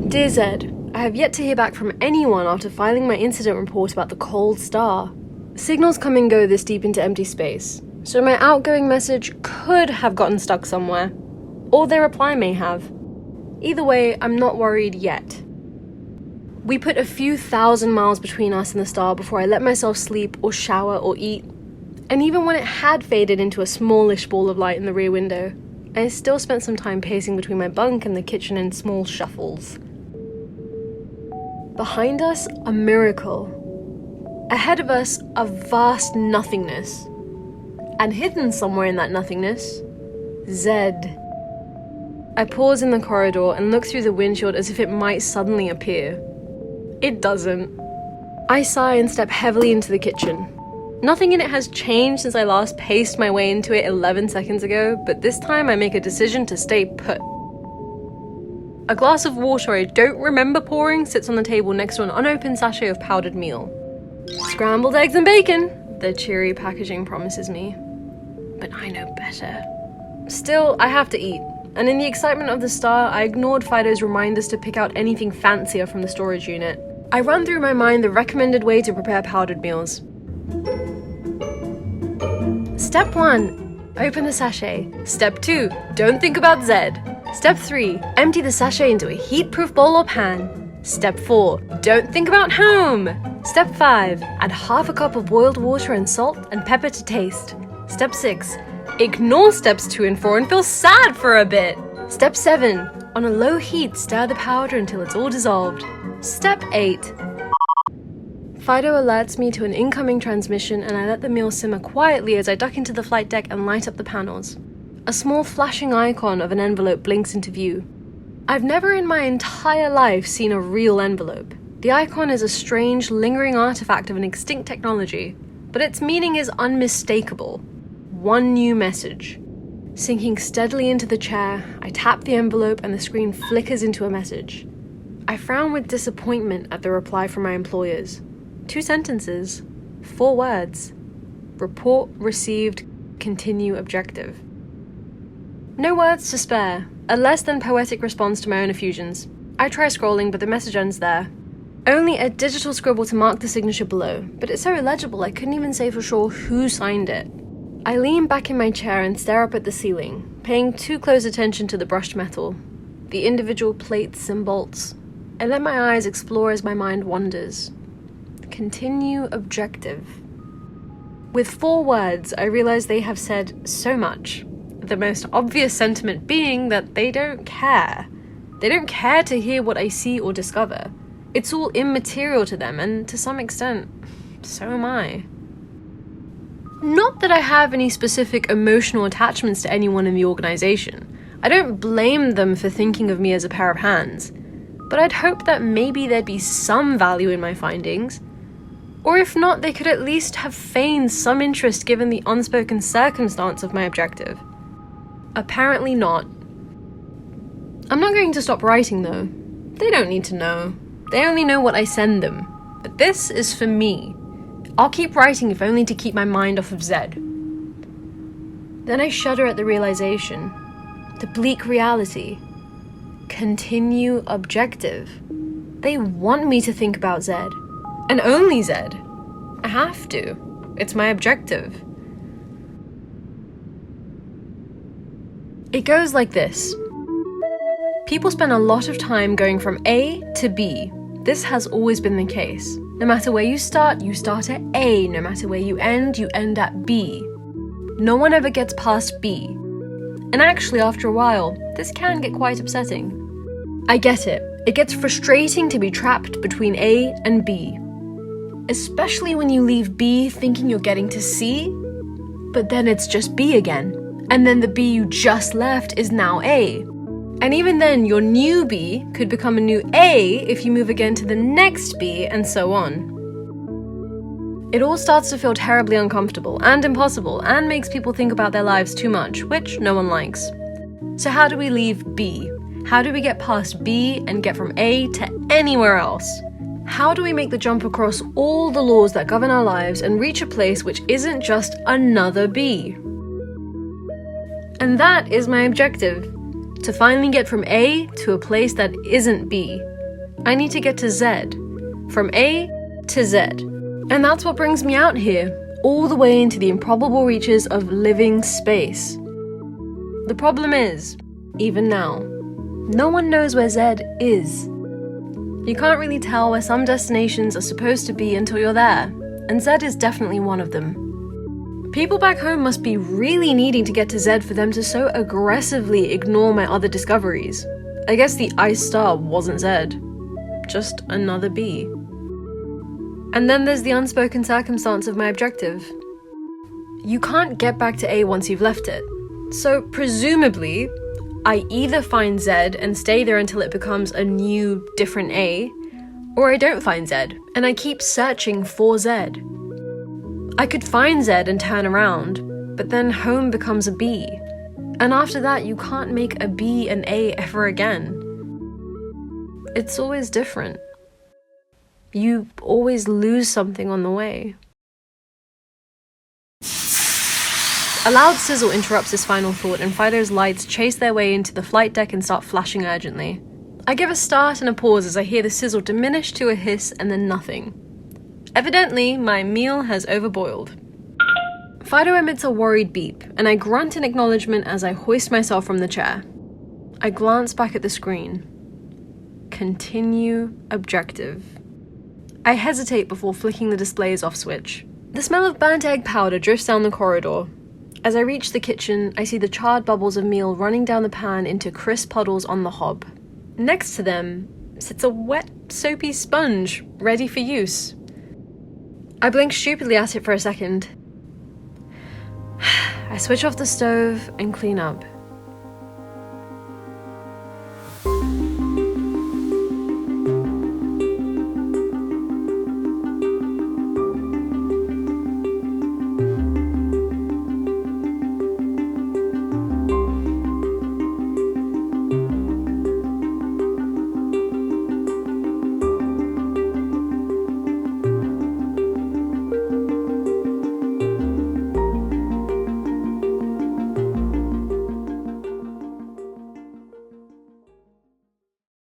Dear Zed, I have yet to hear back from anyone after filing my incident report about the cold star. Signals come and go this deep into empty space, so my outgoing message could have gotten stuck somewhere, or their reply may have. Either way, I'm not worried yet. We put a few thousand miles between us and the star before I let myself sleep or shower or eat, and even when it had faded into a smallish ball of light in the rear window, I still spent some time pacing between my bunk and the kitchen in small shuffles. Behind us, a miracle. Ahead of us, a vast nothingness. And hidden somewhere in that nothingness, Zed. I pause in the corridor and look through the windshield as if it might suddenly appear. It doesn't. I sigh and step heavily into the kitchen. Nothing in it has changed since I last paced my way into it 11 seconds ago, but this time I make a decision to stay put. A glass of water I don't remember pouring sits on the table next to an unopened sachet of powdered meal. Scrambled eggs and bacon, the cheery packaging promises me. But I know better. Still, I have to eat, and in the excitement of the star, I ignored Fido's reminders to pick out anything fancier from the storage unit. I run through my mind the recommended way to prepare powdered meals. Step 1. Open the sachet. Step 2. Don't think about Zed. Step 3. Empty the sachet into a heat-proof bowl or pan. Step 4. Don't think about home. Step 5. Add half a cup of boiled water and salt and pepper to taste. Step 6. Ignore steps 2 and 4 and feel sad for a bit. Step 7. On a low heat, stir the powder until it's all dissolved. Step 8. Fido alerts me to an incoming transmission and I let the meal simmer quietly as I duck into the flight deck and light up the panels. A small flashing icon of an envelope blinks into view. I've never in my entire life seen a real envelope. The icon is a strange, lingering artifact of an extinct technology, but its meaning is unmistakable. One new message. Sinking steadily into the chair, I tap the envelope and the screen flickers into a message. I frown with disappointment at the reply from my employers. 2 sentences, 4 words. Report received, continue objective. No words to spare, a less than poetic response to my own effusions. I try scrolling, but the message ends there. Only a digital scribble to mark the signature below, but it's so illegible I couldn't even say for sure who signed it. I lean back in my chair and stare up at the ceiling, paying too close attention to the brushed metal, the individual plates and bolts. I let my eyes explore as my mind wanders. Continue objective. With 4 words, I realize they have said so much. The most obvious sentiment being that they don't care. They don't care to hear what I see or discover. It's all immaterial to them, and to some extent, so am I. Not that I have any specific emotional attachments to anyone in the organization. I don't blame them for thinking of me as a pair of hands. But I'd hope that maybe there'd be some value in my findings. Or if not, they could at least have feigned some interest given the unspoken circumstance of my objective. Apparently not. I'm not going to stop writing though. They don't need to know. They only know what I send them. But this is for me. I'll keep writing if only to keep my mind off of Zed. Then I shudder at the realization. The bleak reality. Continue objective. They want me to think about Zed. And only Zed. I have to. It's my objective. It goes like this. People spend a lot of time going from A to B. This has always been the case. No matter where you start at A. No matter where you end at B. No one ever gets past B. And actually, after a while, this can get quite upsetting. I get it. It gets frustrating to be trapped between A and B. Especially when you leave B thinking you're getting to C, but then it's just B again. And then the B you just left is now A. And even then, your new B could become a new A if you move again to the next B, and so on. It all starts to feel terribly uncomfortable and impossible, and makes people think about their lives too much, which no one likes. So how do we leave B? How do we get past B and get from A to anywhere else? How do we make the jump across all the laws that govern our lives and reach a place which isn't just another B? And that is my objective. To finally get from A to a place that isn't B. I need to get to Z. From A to Z. And that's what brings me out here, all the way into the improbable reaches of living space. The problem is, even now, no one knows where Z is. You can't really tell where some destinations are supposed to be until you're there, and Z is definitely one of them. People back home must be really needing to get to Z for them to so aggressively ignore my other discoveries. I guess the ice star wasn't Z, just another B. And then there's the unspoken circumstance of my objective. You can't get back to A once you've left it. So presumably, I either find Z and stay there until it becomes a new, different A, or I don't find Z, and I keep searching for Z. I could find Z and turn around, but then home becomes a B. And after that, you can't make a B an A ever again. It's always different. You always lose something on the way. A loud sizzle interrupts his final thought, and Fido's lights chase their way into the flight deck and start flashing urgently. I give a start and a pause as I hear the sizzle diminish to a hiss and then nothing. Evidently, my meal has overboiled. Fido emits a worried beep, and I grunt in acknowledgement as I hoist myself from the chair. I glance back at the screen. Continue objective. I hesitate before flicking the display's off switch. The smell of burnt egg powder drifts down the corridor. As I reach the kitchen, I see the charred bubbles of meal running down the pan into crisp puddles on the hob. Next to them sits a wet, soapy sponge, ready for use. I blink stupidly at it for a second. I switch off the stove and clean up.